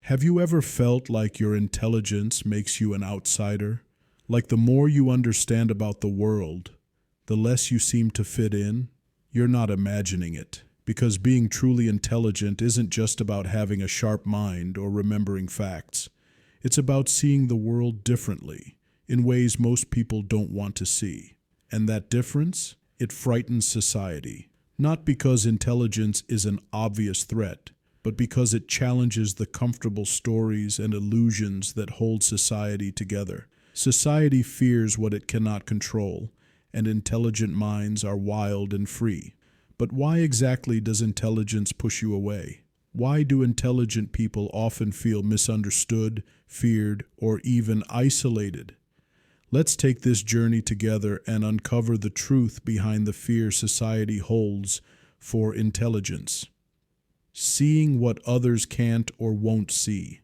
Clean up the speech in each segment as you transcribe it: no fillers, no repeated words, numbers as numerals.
Have you ever felt like your intelligence makes you an outsider? Like the more you understand about the world, the less you seem to fit in? You're not imagining it, because being truly intelligent isn't just about having a sharp mind or remembering facts. It's about seeing the world differently, in ways most people don't want to see. And that difference? It frightens society. Not because intelligence is an obvious threat, but because it challenges the comfortable stories and illusions that hold society together. Society fears what it cannot control, and intelligent minds are wild and free. But why exactly does intelligence push you away? Why do intelligent people often feel misunderstood, feared, or even isolated? Let's take this journey together and uncover the truth behind the fear society holds for intelligence. Seeing what others can't or won't see.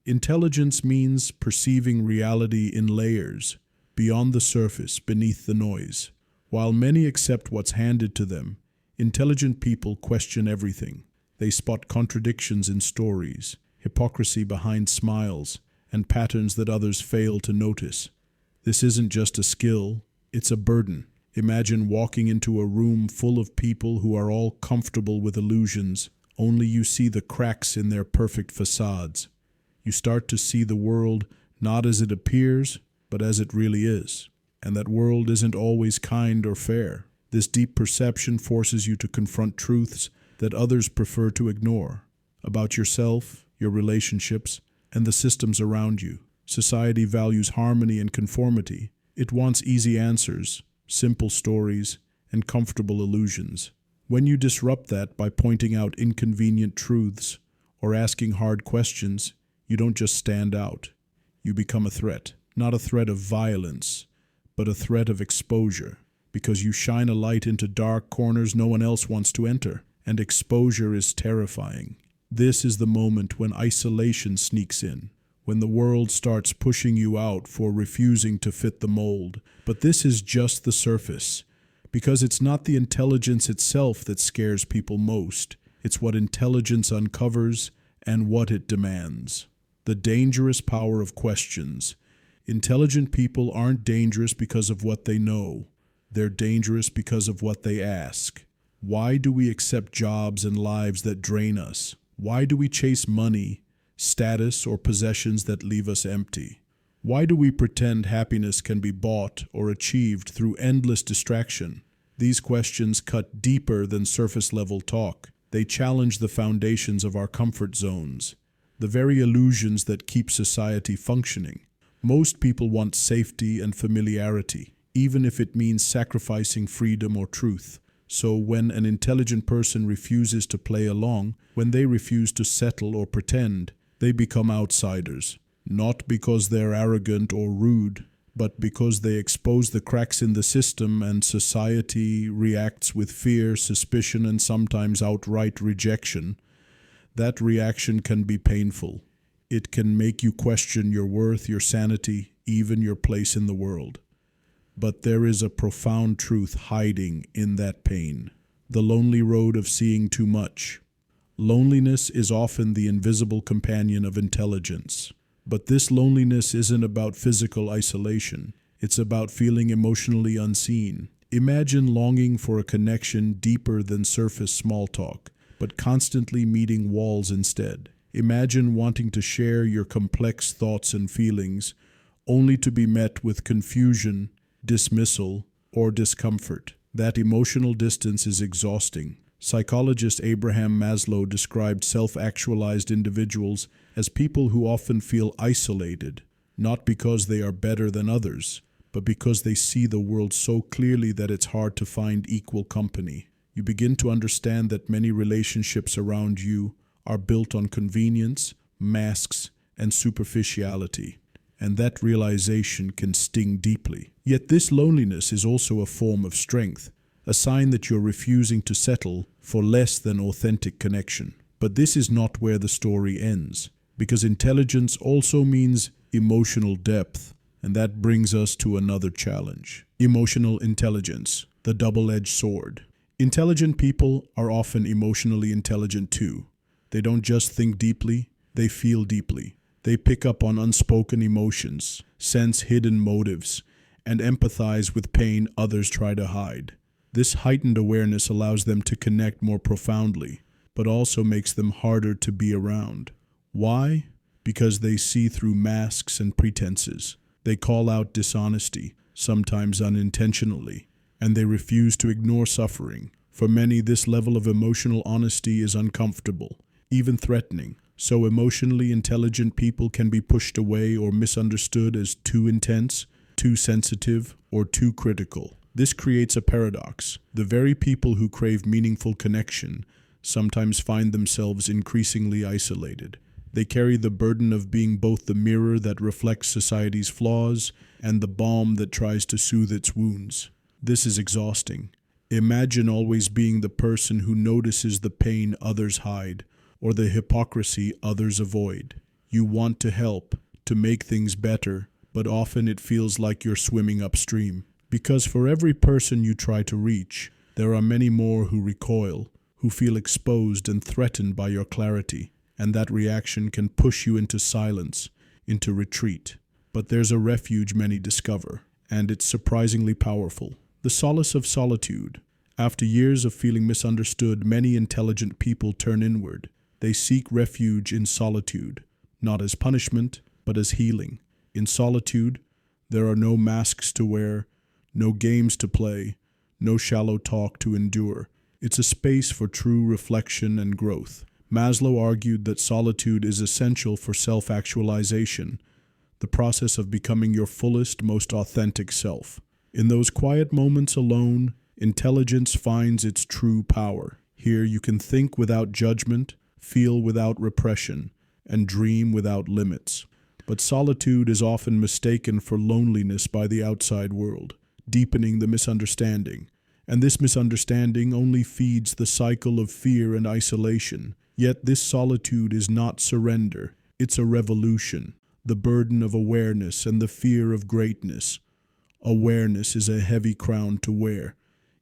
Intelligence means perceiving reality in layers, beyond the surface, beneath the noise. While many accept what's handed to them, intelligent people question everything. They spot contradictions in stories, hypocrisy behind smiles, and patterns that others fail to notice. This isn't just a skill, it's a burden. Imagine walking into a room full of people who are all comfortable with illusions, only you see the cracks in their perfect facades. You start to see the world not as it appears, but as it really is. And that world isn't always kind or fair. This deep perception forces you to confront truths that others prefer to ignore, about yourself, your relationships, and the systems around you. Society values harmony and conformity. It wants easy answers, simple stories, and comfortable illusions. When you disrupt that by pointing out inconvenient truths or asking hard questions, you don't just stand out. You become a threat. Not a threat of violence, but a threat of exposure, because you shine a light into dark corners no one else wants to enter, and exposure is terrifying. This is the moment when isolation sneaks in, when the world starts pushing you out for refusing to fit the mold. But this is just the surface, because it's not the intelligence itself that scares people most. It's what intelligence uncovers and what it demands. The dangerous power of questions. Intelligent people aren't dangerous because of what they know. They're dangerous because of what they ask. Why do we accept jobs and lives that drain us? Why do we chase money, status, or possessions that leave us empty? Why do we pretend happiness can be bought or achieved through endless distraction? These questions cut deeper than surface-level talk. They challenge the foundations of our comfort zones, the very illusions that keep society functioning. Most people want safety and familiarity, even if it means sacrificing freedom or truth. So when an intelligent person refuses to play along, when they refuse to settle or pretend, they become outsiders, not because they're arrogant or rude, but because they expose the cracks in the system, and society reacts with fear, suspicion, and sometimes outright rejection. That reaction can be painful. It can make you question your worth, your sanity, even your place in the world. But there is a profound truth hiding in that pain. The lonely road of seeing too much. Loneliness is often the invisible companion of intelligence. But this loneliness isn't about physical isolation. It's about feeling emotionally unseen. Imagine longing for a connection deeper than surface small talk, but constantly meeting walls instead. Imagine wanting to share your complex thoughts and feelings, only to be met with confusion, dismissal, or discomfort. That emotional distance is exhausting. Psychologist Abraham Maslow described self-actualized individuals as people who often feel isolated, not because they are better than others, but because they see the world so clearly that it's hard to find equal company. You begin to understand that many relationships around you are built on convenience, masks, and superficiality, and that realization can sting deeply. Yet this loneliness is also a form of strength, a sign that you're refusing to settle for less than authentic connection. But this is not where the story ends, because intelligence also means emotional depth, and that brings us to another challenge. Emotional intelligence, the double-edged sword. Intelligent people are often emotionally intelligent too. They don't just think deeply, They feel deeply. They pick up on unspoken emotions, sense hidden motives, and empathize with pain others try to hide. This heightened awareness allows them to connect more profoundly, but also makes them harder to be around. Why? Because they see through masks and pretenses. They call out dishonesty, sometimes unintentionally, and they refuse to ignore suffering. For many, this level of emotional honesty is uncomfortable, even threatening. So emotionally intelligent people can be pushed away or misunderstood as too intense, too sensitive, or too critical. This creates a paradox. The very people who crave meaningful connection sometimes find themselves increasingly isolated. They carry the burden of being both the mirror that reflects society's flaws and the balm that tries to soothe its wounds. This is exhausting. Imagine always being the person who notices the pain others hide, or the hypocrisy others avoid. You want to help, to make things better, but often it feels like you're swimming upstream. Because for every person you try to reach, there are many more who recoil, who feel exposed and threatened by your clarity, and that reaction can push you into silence, into retreat. But there's a refuge many discover, and it's surprisingly powerful. The solace of solitude. After years of feeling misunderstood, many intelligent people turn inward. They seek refuge in solitude, not as punishment, but as healing. In solitude, there are no masks to wear, no games to play, no shallow talk to endure. It's a space for true reflection and growth. Maslow argued that solitude is essential for self-actualization, the process of becoming your fullest, most authentic self. In those quiet moments alone, intelligence finds its true power. Here you can think without judgment, feel without repression, and dream without limits. But solitude is often mistaken for loneliness by the outside world, deepening the misunderstanding. And this misunderstanding only feeds the cycle of fear and isolation. Yet this solitude is not surrender, it's a revolution, the burden of awareness and the fear of greatness. Awareness is a heavy crown to wear.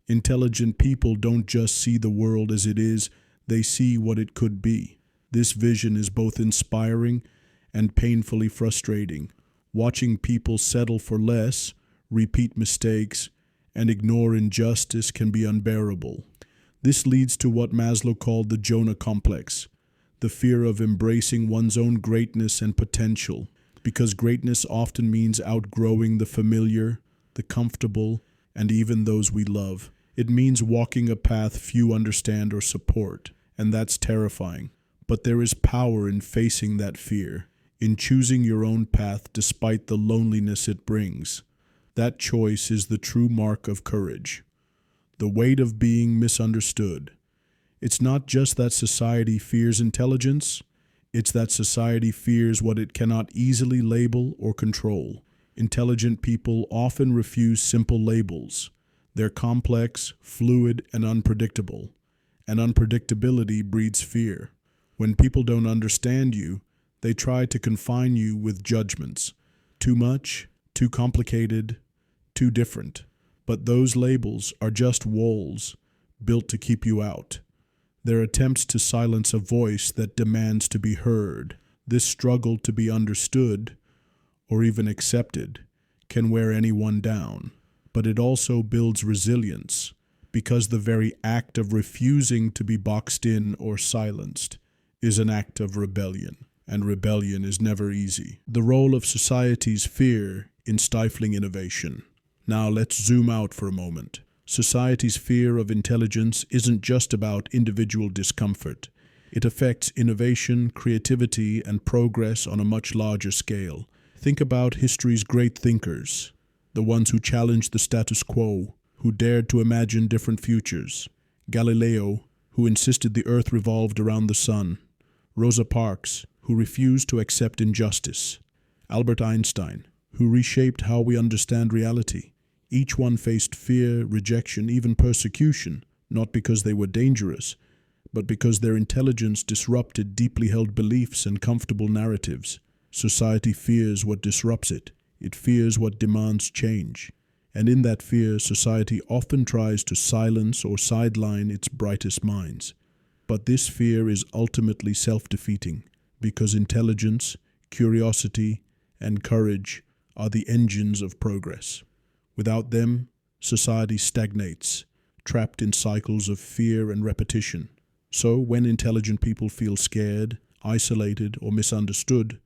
Intelligent people don't just see the world as it is, they see what it could be. This vision is both inspiring and painfully frustrating. Watching people settle for less, repeat mistakes, and ignore injustice can be unbearable. This leads to what Maslow called the Jonah complex, the fear of embracing one's own greatness and potential, because greatness often means outgrowing the familiar, the comfortable, and even those we love. It means walking a path few understand or support, and that's terrifying. But there is power in facing that fear, in choosing your own path despite the loneliness it brings. That choice is the true mark of courage. The weight of being misunderstood. It's not just that society fears intelligence, it's that society fears what it cannot easily label or control. Intelligent people often refuse simple labels. They're complex, fluid, and unpredictable. And unpredictability breeds fear. When people don't understand you, they try to confine you with judgments. Too much, too complicated, too different. But those labels are just walls built to keep you out. They're attempts to silence a voice that demands to be heard. This struggle to be understood, or even accepted, can wear anyone down. But it also builds resilience, because the very act of refusing to be boxed in or silenced is an act of rebellion, and rebellion is never easy. The role of society's fear in stifling innovation. Now let's zoom out for a moment. Society's fear of intelligence isn't just about individual discomfort. It affects innovation, creativity, and progress on a much larger scale. Think about history's great thinkers, the ones who challenged the status quo, who dared to imagine different futures. Galileo, who insisted the earth revolved around the sun. Rosa Parks, who refused to accept injustice. Albert Einstein, who reshaped how we understand reality. Each one faced fear, rejection, even persecution, not because they were dangerous, but because their intelligence disrupted deeply held beliefs and comfortable narratives. Society fears what disrupts it. It fears what demands change. And in that fear, society often tries to silence or sideline its brightest minds. But this fear is ultimately self-defeating, because intelligence, curiosity, and courage are the engines of progress. Without them, society stagnates, trapped in cycles of fear and repetition. So, when intelligent people feel scared, isolated, or misunderstood,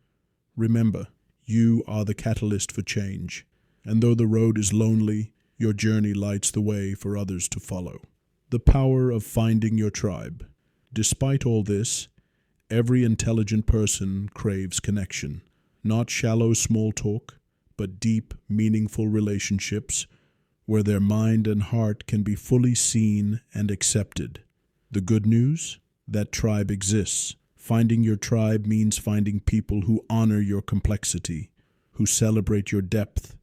remember, you are the catalyst for change. And though the road is lonely, your journey lights the way for others to follow. The power of finding your tribe. Despite all this, every intelligent person craves connection. Not shallow small talk, but deep, meaningful relationships where their mind and heart can be fully seen and accepted. The good news? That tribe exists. Finding your tribe means finding people who honor your complexity, who celebrate your depth,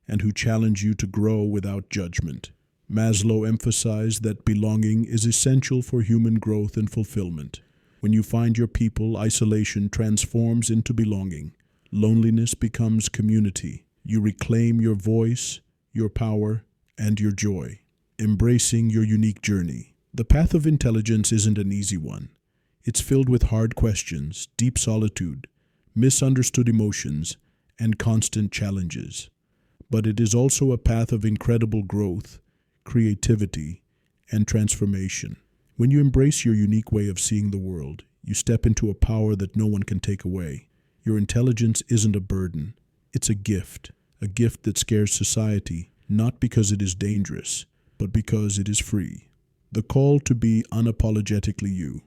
and who challenge you to grow without judgment. Maslow emphasized that belonging is essential for human growth and fulfillment. When you find your people, isolation transforms into belonging. Loneliness becomes community. You reclaim your voice, your power, and your joy. Embracing your unique journey. The path of intelligence isn't an easy one. It's filled with hard questions, deep solitude, misunderstood emotions, and constant challenges. But it is also a path of incredible growth, creativity, and transformation. When you embrace your unique way of seeing the world, you step into a power that no one can take away. Your intelligence isn't a burden. It's a gift that scares society, not because it is dangerous, but because it is free. The call to be unapologetically you.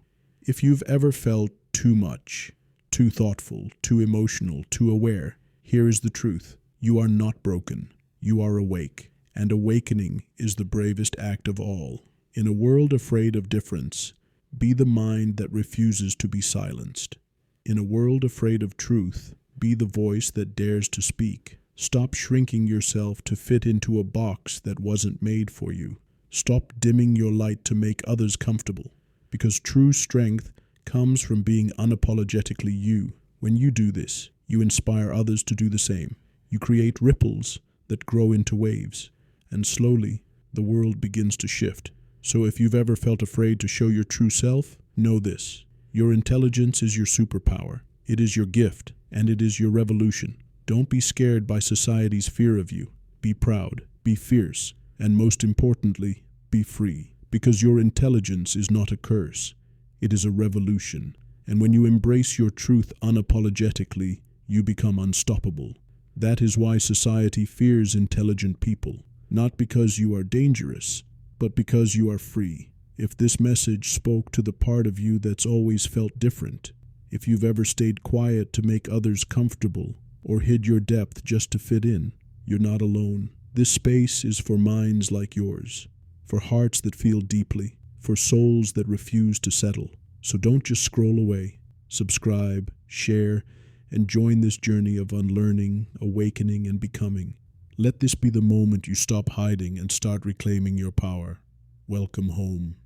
If you've ever felt too much, too thoughtful, too emotional, too aware, here is the truth. You are not broken. You are awake. And awakening is the bravest act of all. In a world afraid of difference, be the mind that refuses to be silenced. In a world afraid of truth, be the voice that dares to speak. Stop shrinking yourself to fit into a box that wasn't made for you. Stop dimming your light to make others comfortable. Because true strength comes from being unapologetically you. When you do this, you inspire others to do the same. You create ripples that grow into waves. And slowly, the world begins to shift. So if you've ever felt afraid to show your true self, know this. Your intelligence is your superpower. It is your gift, and it is your revolution. Don't be scared by society's fear of you. Be proud, be fierce, and most importantly, be free. Because your intelligence is not a curse. It is a revolution. And when you embrace your truth unapologetically, you become unstoppable. That is why society fears intelligent people. Not because you are dangerous, but because you are free. If this message spoke to the part of you that's always felt different, if you've ever stayed quiet to make others comfortable, or hid your depth just to fit in, you're not alone. This space is for minds like yours, for hearts that feel deeply, for souls that refuse to settle. So don't just scroll away. Subscribe, share, and join this journey of unlearning, awakening, and becoming. Let this be the moment you stop hiding and start reclaiming your power. Welcome home.